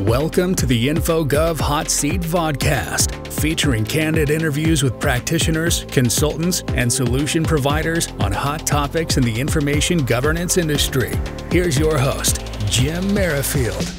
Welcome to the InfoGov Hot Seat vodcast, featuring candid interviews with practitioners, consultants, and solution providers on hot topics in the information governance industry. Here's your host, Jim Merrifield.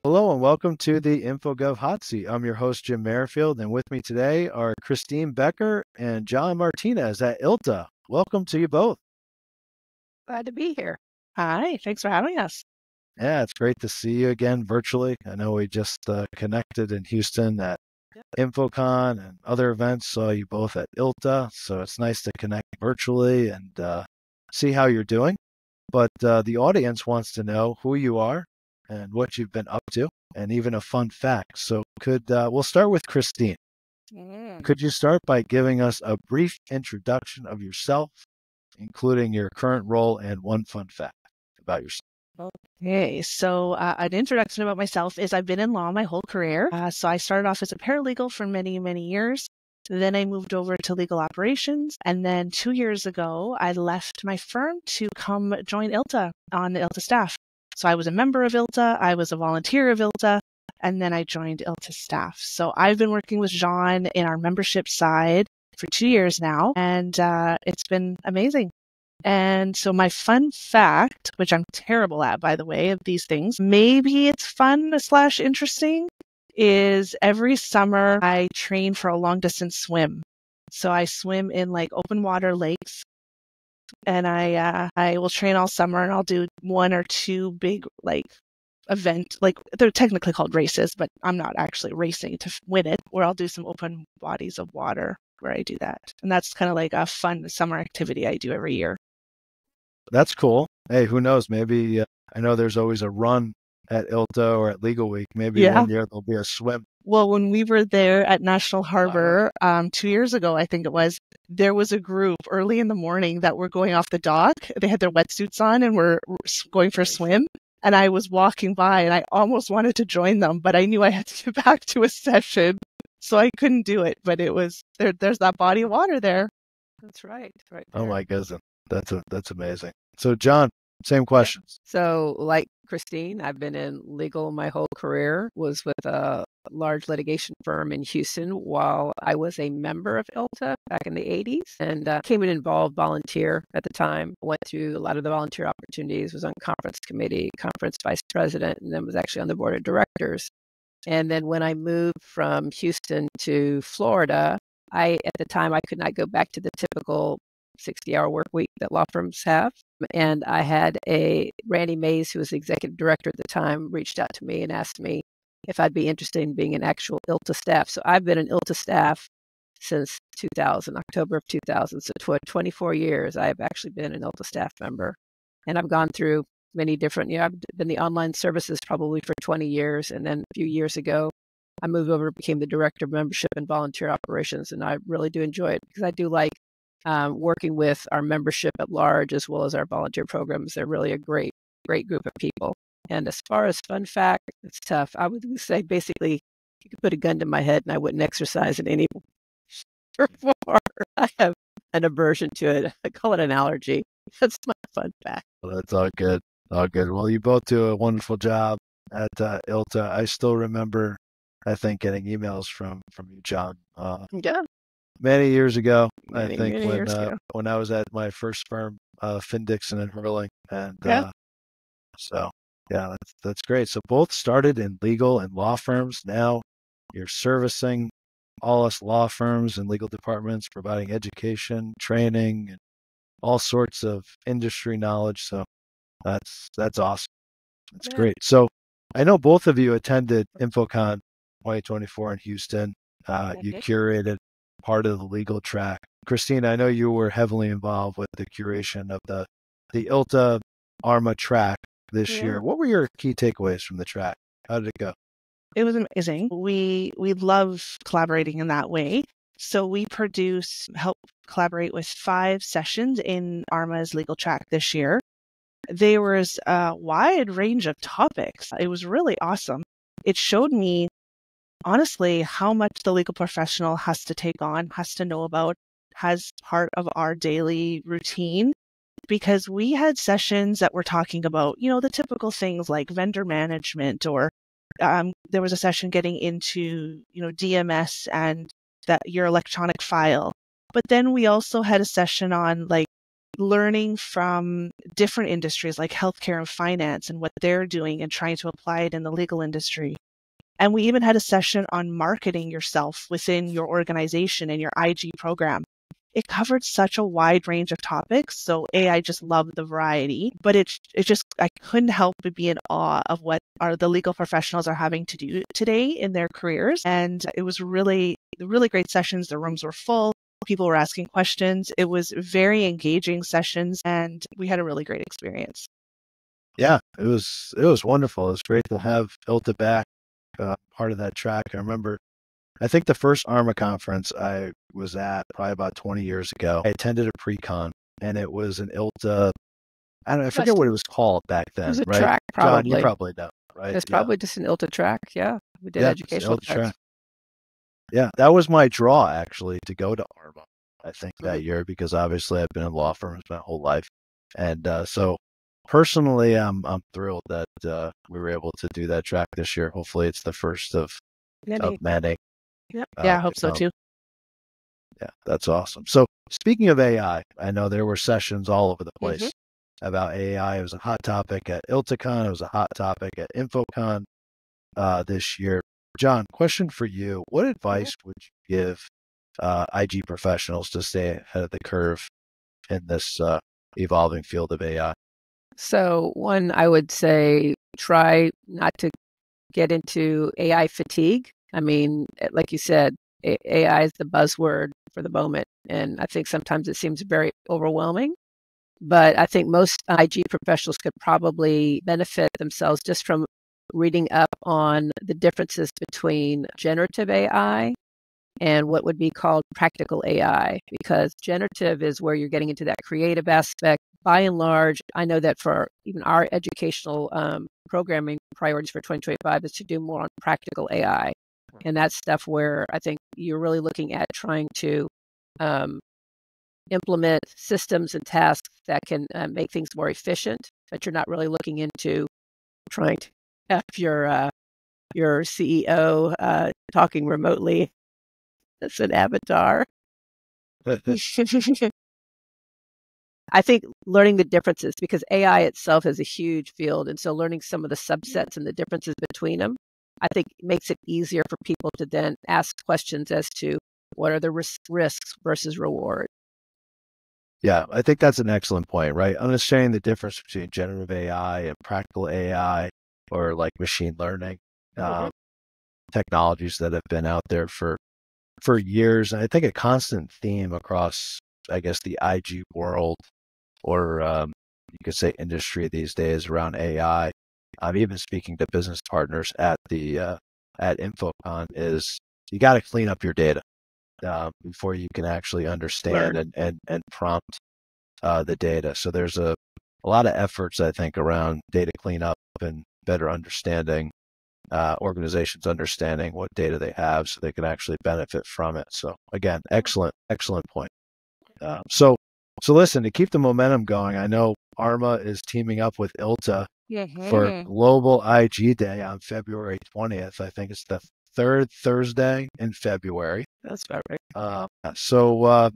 Hello and welcome to the InfoGov Hot Seat. I'm your host, Jim Merrifield, and with me today are Becker and Jeanne Martinez at ILTA. Welcome to you both. Glad to be here. Hi, thanks for having us. Yeah, it's great to see you again virtually. I know we just connected in Houston at InfoCon and other events. Saw you both at ILTA, so it's nice to connect virtually and see how you're doing. But the audience wants to know who you are and what you've been up to, and even a fun fact. So we'll start with Christine. Could you start by giving us a brief introduction of yourself, including your current role and one fun fact about yourself? Okay, so an introduction about myself is I've been in law my whole career. So I started off as a paralegal for many, many years. Then I moved over to legal operations. And then 2 years ago, I left my firm to come join ILTA on the ILTA staff. So I was a member of ILTA, I was a volunteer of ILTA, and then I joined ILTA staff. So I've been working with Jeanne in our membership side for 2 years now, and it's been amazing. And so my fun fact, which I'm terrible at, by the way, of these things, maybe it's fun / interesting, is every summer I train for a long distance swim. So I swim in like open water lakes. And I will train all summer, and I'll do 1 or 2 big event, they're technically called races, but I'm not actually racing to win it, where I'll do some open bodies of water where I do that. And that's kind of like a fun summer activity I do every year. That's cool. Hey, who knows? Maybe I know there's always a run at ILTA or at Legal Week. Maybe one year there'll be a swim. Well, when we were there at National Harbor 2 years ago, I think it was, there was a group early in the morning that were going off the dock. They had their wetsuits on and were going for a swim. And I was walking by and I almost wanted to join them, but I knew I had to get back to a session, so I couldn't do it. But it was there's that body of water there. That's right. Right there. Oh my goodness. That's amazing. So Jeanne, same questions. So like Christine, I've been in legal my whole career, was with a large litigation firm in Houston while I was a member of ILTA back in the 80s, and came in involved volunteer at the time. Went through a lot of the volunteer opportunities, was on conference committee, conference vice president, and then was actually on the board of directors. And then when I moved from Houston to Florida, at the time I could not go back to the typical 60-hour work week that law firms have. And I had Randy Mays, who was the executive director at the time, reached out to me and asked me if I'd be interested in being an actual ILTA staff. So I've been an ILTA staff since 2000, October of 2000. So 24 years, I've actually been an ILTA staff member. And I've gone through many different, I've been the online services probably for 20 years. And then a few years ago, I moved over, became the director of membership and volunteer operations. And I really do enjoy it because I do like working with our membership at large as well as our volunteer programs. They're really a great group of people. And as far as fun fact, it's tough. I would say basically you could put a gun to my head and I wouldn't exercise in any before. I have an aversion to it. I call it an allergy. That's my fun fact. Well, that's all good. All good. Well, you both do a wonderful job at ILTA. I still remember, I think, getting emails from you, Jeanne. Many years ago, I think, when I was at my first firm, Finn Dixon and Hurling. And so, yeah, that's great. So both started in legal and law firms. Now you're servicing all us law firms and legal departments, providing education, training, and all sorts of industry knowledge. So that's awesome. That's great. So I know both of you attended InfoCon2024 in Houston. You curated part of the legal track. Christine, I know you were heavily involved with the curation of the ILTA ARMA track this year. What were your key takeaways from the track? How did it go? It was amazing. We love collaborating in that way. So we help collaborate with 5 sessions in ARMA's legal track this year. There was a wide range of topics. It was really awesome. It showed me honestly how much the legal professional has to take on, has to know about, has part of our daily routine. Because we had sessions that were talking about, the typical things like vendor management, or there was a session getting into, DMS and your electronic file. But then we also had a session on like learning from different industries like healthcare and finance and what they're doing and trying to apply it in the legal industry. And we even had a session on marketing yourself within your organization and your IG program. It covered such a wide range of topics. So I just loved the variety, but I couldn't help but be in awe of what the legal professionals are having to do today in their careers. And it was really, really great sessions. The rooms were full. People were asking questions. It was very engaging sessions, and we had a really great experience. Yeah, it was wonderful. It was great to have ILTA back, part of that track. I think the first ARMA conference I was at probably about 20 years ago, I attended a pre-con, and it was an ILTA, I forget what it was called back then, it was a right? track, probably. John, you probably know, right? It's probably just an ILTA track, yeah. We did educational track. Yeah, that was my draw, actually, to go to ARMA, I think, that year, because obviously I've been in law firms my whole life. And so personally, I'm thrilled that we were able to do that track this year. Hopefully it's the first of many. Yep. Yeah, I hope so too. Yeah, that's awesome. So speaking of AI, I know there were sessions all over the place about AI. It was a hot topic at ILTACon. It was a hot topic at InfoCon this year. John, question for you. What advice would you give IG professionals to stay ahead of the curve in this evolving field of AI? So one, I would say try not to get into AI fatigue. I mean, like you said, AI is the buzzword for the moment. And I think sometimes it seems very overwhelming. But I think most IG professionals could probably benefit themselves just from reading up on the differences between generative AI and what would be called practical AI, because generative is where you're getting into that creative aspect. By and large, I know that for even our educational programming priorities for 2025 is to do more on practical AI. And that's stuff where I think you're really looking at trying to implement systems and tasks that can make things more efficient, but you're not really looking into trying to have your CEO talking remotely. That's an avatar. I think learning the differences, because AI itself is a huge field, and so learning some of the subsets and the differences between them, I think makes it easier for people to then ask questions as to what are the risks versus reward. Yeah, I think that's an excellent point, right? Understanding the difference between generative AI and practical AI, or like machine learning technologies that have been out there for years. And I think a constant theme across, I guess, the IG world, or you could say industry these days around AI. I'm even speaking to business partners at InfoCon, is you got to clean up your data before you can actually understand and prompt the data. So there's a lot of efforts, I think, around data cleanup and better understanding, organizations understanding what data they have so they can actually benefit from it. So again, excellent point. So listen, to keep the momentum going, I know ARMA is teaming up with ILTA for Global IG Day on February 20th. I think it's the third Thursday in February. That's about right. So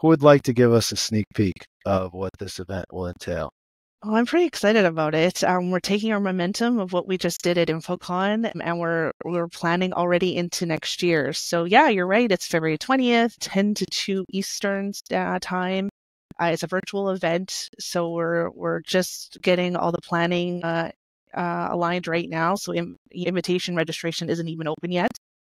who would like to give us a sneak peek of what this event will entail? Oh, I'm pretty excited about it. We're taking our momentum of what we just did at InfoCon, and we're planning already into next year. So yeah, you're right. It's February 20th, 10 to 2 Eastern time. It's a virtual event, so we're just getting all the planning aligned right now. So invitation registration isn't even open yet,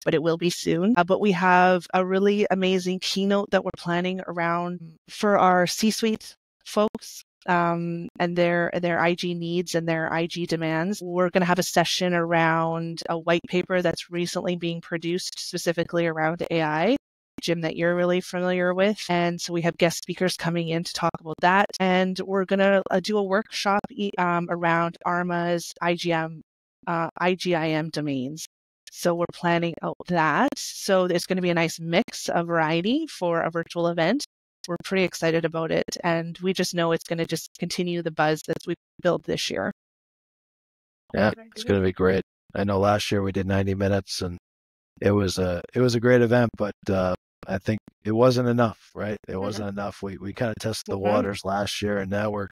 but it will be soon. But we have a really amazing keynote that we're planning around for our C-suite folks. And their IG needs and their IG demands. We're going to have a session around a white paper that's recently being produced specifically around AI, Jim, that you're really familiar with. And so we have guest speakers coming in to talk about that. And we're going to do a workshop around ARMA's IGIM domains. So we're planning out that. So there's going to be a nice mix of variety for a virtual event. We're pretty excited about it. And we just know it's going to just continue the buzz that we built this year. Yeah, it's going to be great. I know last year we did 90 minutes and it was a great event, but I think it wasn't enough, right? It wasn't enough. We kind of tested the waters last year, and now we're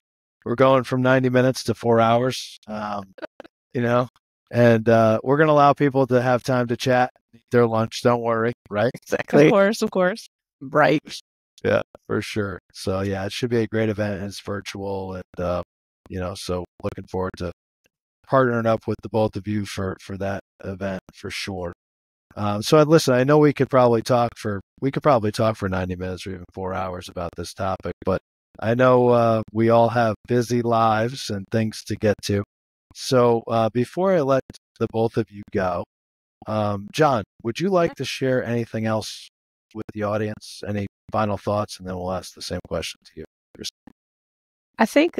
going from 90 minutes to 4 hours, you know, and we're going to allow people to have time to chat, eat their lunch. Don't worry, right? Exactly. Of course. Right. Yeah, for sure. So yeah, it should be a great event, and it's virtual, and you know, so looking forward to partnering up with the both of you for that event for sure. So listen, I know we could probably talk for 90 minutes or even 4 hours about this topic, but I know we all have busy lives and things to get to. So before I let the both of you go, John, would you like to share anything else with the audience? Any final thoughts? And then we'll ask the same question to you. I think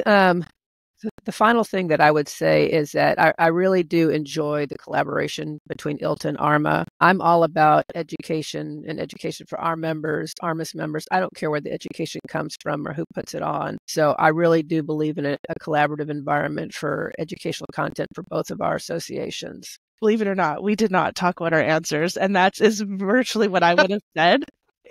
the final thing that I would say is that I really do enjoy the collaboration between ILTA and ARMA. I'm all about education and education for our members, ARMA's members. I don't care where the education comes from or who puts it on. So I really do believe in a collaborative environment for educational content for both of our associations. Believe it or not, we did not talk about our answers, and that is virtually what I would have said.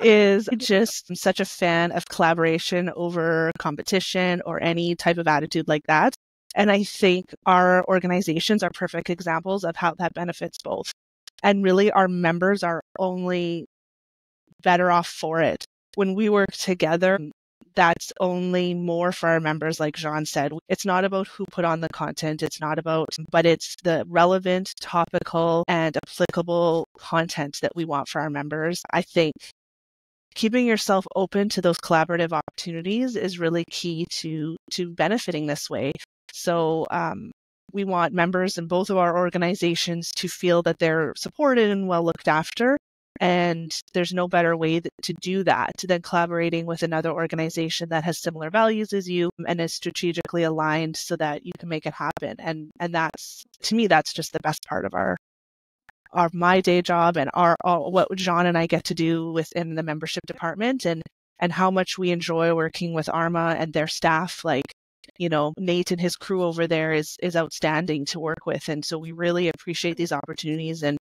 Is just such a fan of collaboration over competition or any type of attitude like that. And I think our organizations are perfect examples of how that benefits both. And really, our members are only better off for it. When we work together, that's only more for our members, like Jeanne said. It's not about who put on the content. But it's the relevant, topical, and applicable content that we want for our members. I think keeping yourself open to those collaborative opportunities is really key to benefiting this way. So we want members in both of our organizations to feel that they're supported and well looked after. And there's no better way to do that than collaborating with another organization that has similar values as you and is strategically aligned so that you can make it happen. And that's, to me, that's just the best part of my day job and what Jeanne and I get to do within the membership department, and how much we enjoy working with ARMA and their staff. Like, you know, Nate and his crew over there is outstanding to work with. And so we really appreciate these opportunities. And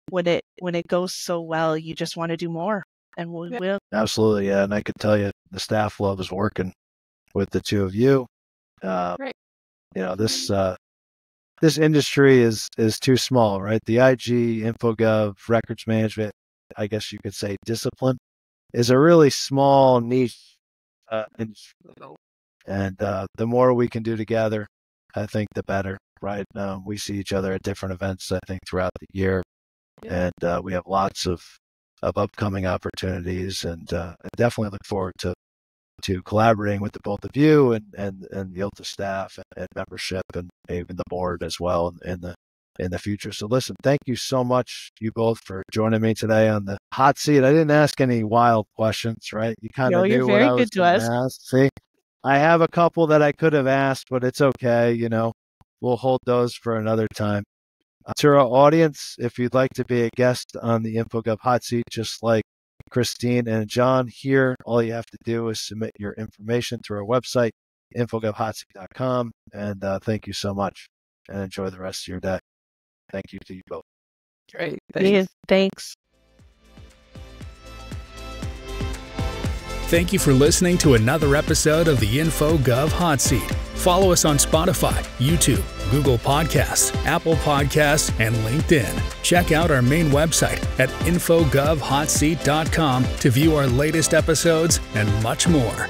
when it goes so well, you just want to do more. And we will. Absolutely. Yeah. And I could tell you the staff loves working with the two of you. Right. You know, this industry is too small, right? The IG, InfoGov, records management, I guess you could say discipline, is a really small niche industry. And the more we can do together, I think the better, right? We see each other at different events, I think, throughout the year. And we have lots of upcoming opportunities. And I definitely look forward to collaborating with the both of you and the ILTA staff and membership and even the board as well in the future. So listen, thank you so much, you both, for joining me today on the hot seat. I didn't ask any wild questions, right? You kind of knew what I was going to ask. See, I have a couple that I could have asked, but it's okay. You know, we'll hold those for another time. To our audience, if you'd like to be a guest on the InfoGov Hot Seat, just like Christine and John here, all you have to do is submit your information to our website, InfoGovHotSeat.com. And thank you so much, and enjoy the rest of your day. Thank you to you both. Great. Thanks. Thank you for listening to another episode of the InfoGov Hot Seat. Follow us on Spotify, YouTube, Google Podcasts, Apple Podcasts, and LinkedIn. Check out our main website at InfoGovHotSeat.com to view our latest episodes and much more.